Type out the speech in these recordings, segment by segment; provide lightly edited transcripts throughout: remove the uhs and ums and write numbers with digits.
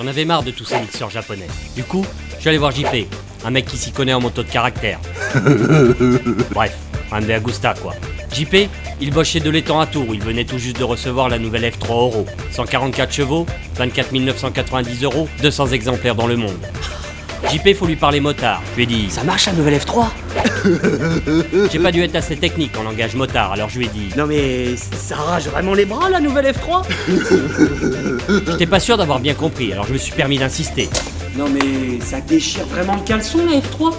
J'en avais marre de tous ces mixeurs japonais. Du coup, je suis allé voir JP, un mec qui s'y connaît en moto de caractère. Bref, un de Agusta quoi. JP, il bosse chez Delétan à Tours où il venait tout juste de recevoir la nouvelle F3 Oro. 144 chevaux, 24 990 €, 200 exemplaires dans le monde. JP, faut lui parler motard. Je lui ai dit... Ça marche la nouvelle F3 ? J'ai pas dû être assez technique en langage motard, alors je lui ai dit... Non mais ça arrache vraiment les bras la nouvelle F3 ? J'étais pas sûr d'avoir bien compris, alors je me suis permis d'insister. Non mais ça déchire vraiment le caleçon la F3 ?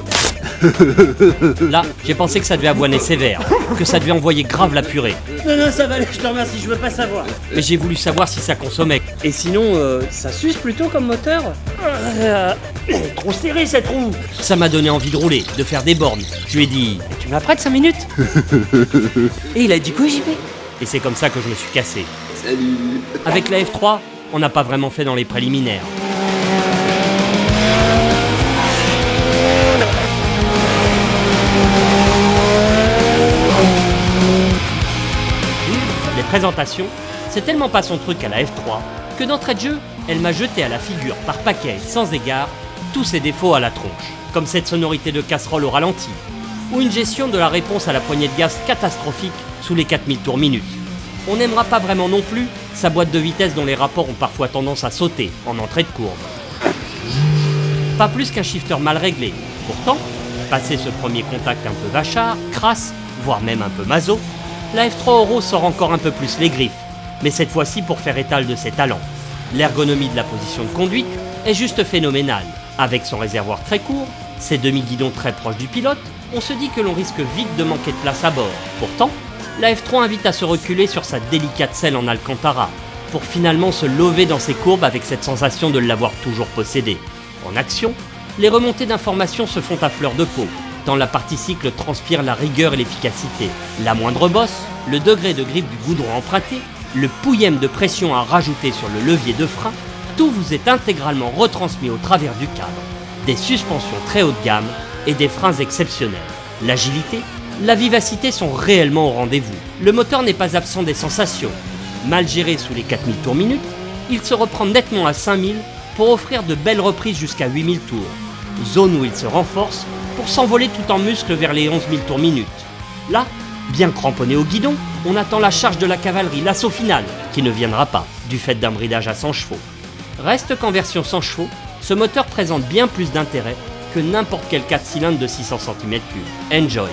Là, j'ai pensé que ça devait aboiner sévère, que ça devait envoyer grave la purée. Non, ça va aller, je te remercie, je veux pas savoir. Mais j'ai voulu savoir si ça consommait. Et sinon, ça suce plutôt comme moteur ? Trop serré cette roue. Ça m'a donné envie de rouler, de faire des bornes. Je lui ai dit... Tu me la prêtes 5 minutes ? Et il a dit quoi JP ? Et c'est comme ça que je me suis cassé. Salut. Avec la F3, on n'a pas vraiment fait dans les préliminaires. Les présentations, c'est tellement pas son truc à la F3 que d'entrée de jeu, elle m'a jeté à la figure par paquet sans égard tous ses défauts à la tronche, comme cette sonorité de casserole au ralenti, ou une gestion de la réponse à la poignée de gaz catastrophique sous les 4000 tours minute. On n'aimera pas vraiment non plus sa boîte de vitesse dont les rapports ont parfois tendance à sauter en entrée de courbe. Pas plus qu'un shifter mal réglé. Pourtant, passé ce premier contact un peu vachard, crasse, voire même un peu maso, la F3 Oro sort encore un peu plus les griffes, mais cette fois-ci pour faire étal de ses talents. L'ergonomie de la position de conduite est juste phénoménale. Avec son réservoir très court, ses demi-guidons très proches du pilote, on se dit que l'on risque vite de manquer de place à bord. Pourtant, la F3 invite à se reculer sur sa délicate selle en Alcantara, pour finalement se lever dans ses courbes avec cette sensation de l'avoir toujours possédée. En action, les remontées d'informations se font à fleur de peau, tant la partie cycle transpire la rigueur et l'efficacité. La moindre bosse, le degré de grippe du goudron emprunté, le pouillème de pression à rajouter sur le levier de frein, tout vous est intégralement retransmis au travers du cadre. Des suspensions très haut de gamme et des freins exceptionnels. L'agilité, la vivacité sont réellement au rendez-vous. Le moteur n'est pas absent des sensations. Mal géré sous les 4000 tours minute, il se reprend nettement à 5000 pour offrir de belles reprises jusqu'à 8000 tours. Zone où il se renforce pour s'envoler tout en muscle vers les 11 000 tours minute. Là, bien cramponné au guidon, on attend la charge de la cavalerie, l'assaut final, qui ne viendra pas, du fait d'un bridage à 100 chevaux. Reste qu'en version 100 chevaux, ce moteur présente bien plus d'intérêt que n'importe quel 4 cylindres de 600 cm3. Enjoy!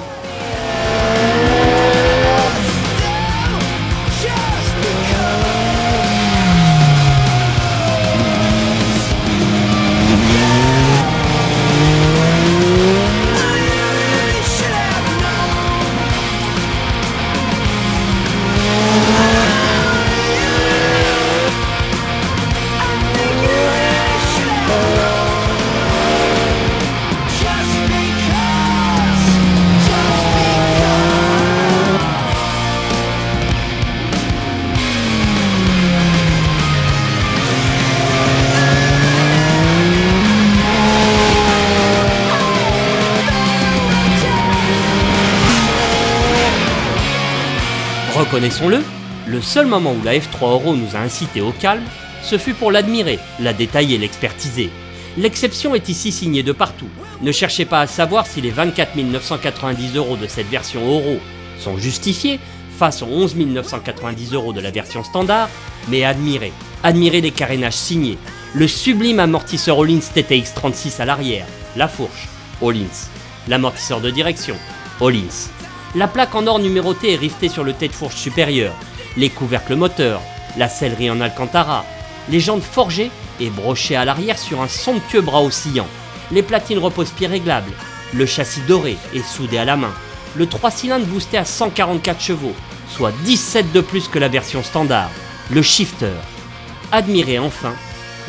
Reconnaissons-le, le seul moment où la F3 Oro nous a incité au calme, ce fut pour l'admirer, la détailler, l'expertiser. L'exception est ici signée de partout. Ne cherchez pas à savoir si les 24 990 € de cette version Oro sont justifiés face aux 11 990 € de la version standard, mais admirez. Admirez les carénages signés, le sublime amortisseur Öhlins TTX36 à l'arrière, la fourche, Öhlins, l'amortisseur de direction, Öhlins. La plaque en or numérotée est rivetée sur le tête-fourche supérieur, les couvercles moteurs, la sellerie en Alcantara, les jantes forgées et brochées à l'arrière sur un somptueux bras oscillant, les platines repose-pieds réglables, le châssis doré et soudé à la main, le 3 cylindres boosté à 144 chevaux, soit 17 de plus que la version standard, le shifter. Admirez enfin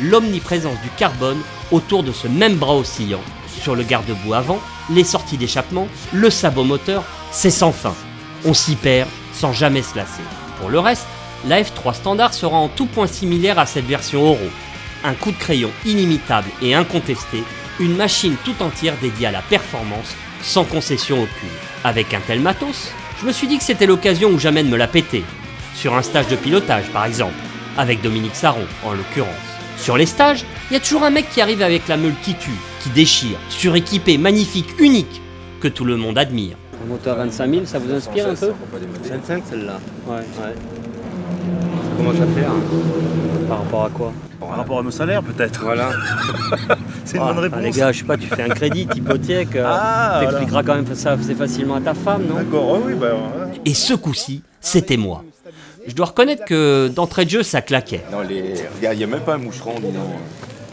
l'omniprésence du carbone autour de ce même bras oscillant, sur le garde-boue avant, les sorties d'échappement, le sabot moteur, c'est sans fin. On s'y perd sans jamais se lasser. Pour le reste, la F3 standard sera en tout point similaire à cette version Oro. Un coup de crayon inimitable et incontesté, une machine tout entière dédiée à la performance, sans concession aucune. Avec un tel matos, je me suis dit que c'était l'occasion ou jamais de me la péter. Sur un stage de pilotage par exemple, avec Dominique Sarron en l'occurrence. Sur les stages, il y a toujours un mec qui arrive avec la meule qui tue, qui déchire, suréquipé, magnifique, unique, que tout le monde admire. Un moteur 25 000, ça vous inspire un peu? 25 celle-là. Ouais. Ça commence à faire. Par rapport à quoi? Par rapport à nos salaires, peut-être. Voilà. C'est une bonne réponse. Les gars, je sais pas, tu fais un crédit, hypothèque, t'expliqueras quand même ça assez facilement à ta femme, non? D'accord, oui, bah. Ouais. Et ce coup-ci, c'était moi. Je dois reconnaître que d'entrée de jeu, ça claquait. Non, regarde, il n'y a même pas un moucheron, dis donc.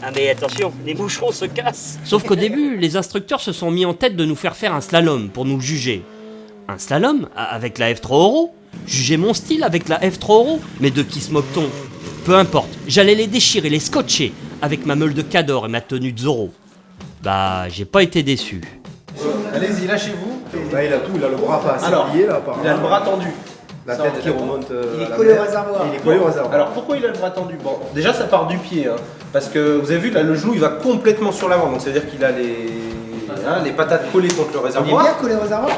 Ah mais attention, les moucherons se cassent. Sauf qu'au début, les instructeurs se sont mis en tête de nous faire faire un slalom pour nous juger. Un slalom avec la F3 Euro? Juger mon style avec la F3 Euro? Mais de qui se moque-t-on? Peu importe, j'allais les déchirer, les scotcher avec ma meule de Cador et ma tenue de Zorro. Bah, j'ai pas été déçu. Allez-y, lâchez-vous. Là, il a tout, il a le bras pas assez plié là, apparemment. Il a le bras tendu. La tête qui remonte. Il est à la collé au mer. réservoir. Il est collé au réservoir. Alors pourquoi il a le bras tendu? Bon, déjà ça part du pied, hein, parce que vous avez vu là le genou il va complètement sur l'avant, donc ça veut dire qu'il a les patates collées contre le Il est réservoir. bien collé au réservoir.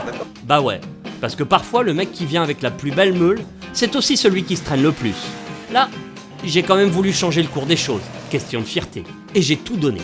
Bah ouais, parce que parfois le mec qui vient avec la plus belle meule, c'est aussi celui qui se traîne le plus. Là, j'ai quand même voulu changer le cours des choses, question de fierté, et j'ai tout donné.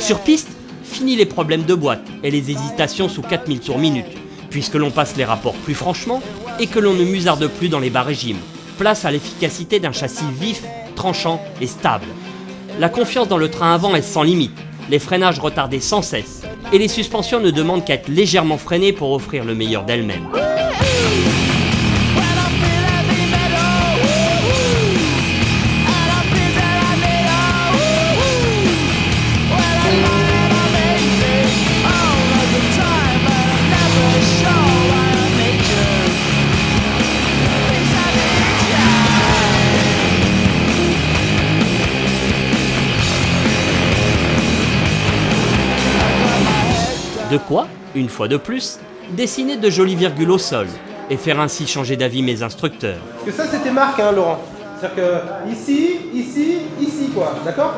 Sur piste, fini les problèmes de boîte et les hésitations sous 4000 tours minute, puisque l'on passe les rapports plus franchement et que l'on ne musarde plus dans les bas régimes. Place à l'efficacité d'un châssis vif, tranchant et stable. La confiance dans le train avant est sans limite, les freinages retardés sans cesse, et les suspensions ne demandent qu'à être légèrement freinées pour offrir le meilleur d'elles-mêmes. De quoi, une fois de plus, dessiner de jolies virgules au sol et faire ainsi changer d'avis mes instructeurs. Parce que ça c'était Marc, hein, Laurent. C'est-à-dire que ici, quoi, d'accord?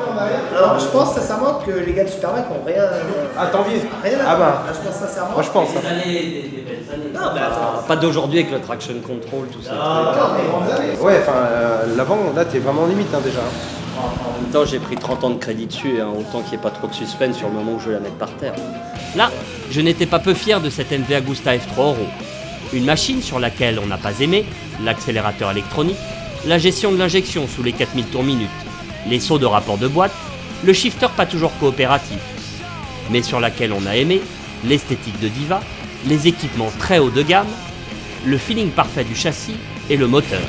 Alors, je pense sincèrement que les gars de Supermac n'ont rien. Ah, tant mieux. Rien à Ah bah, voir. Je pense sincèrement. moi je pense. hein. Non, mais attends. Pas d'aujourd'hui avec le traction control, tout ça. Ouais, enfin, l'avant, là t'es vraiment limite hein, déjà. En même temps, j'ai pris 30 ans de crédit dessus, hein, autant qu'il n'y ait pas trop de suspense sur le moment où je vais la mettre par terre. Là, je n'étais pas peu fier de cette MV Agusta F3 Euro. Une machine sur laquelle on n'a pas aimé l'accélérateur électronique, la gestion de l'injection sous les 4000 tours minute, les sauts de rapport de boîte, le shifter pas toujours coopératif, mais sur laquelle on a aimé l'esthétique de Diva, les équipements très haut de gamme, le feeling parfait du châssis et le moteur.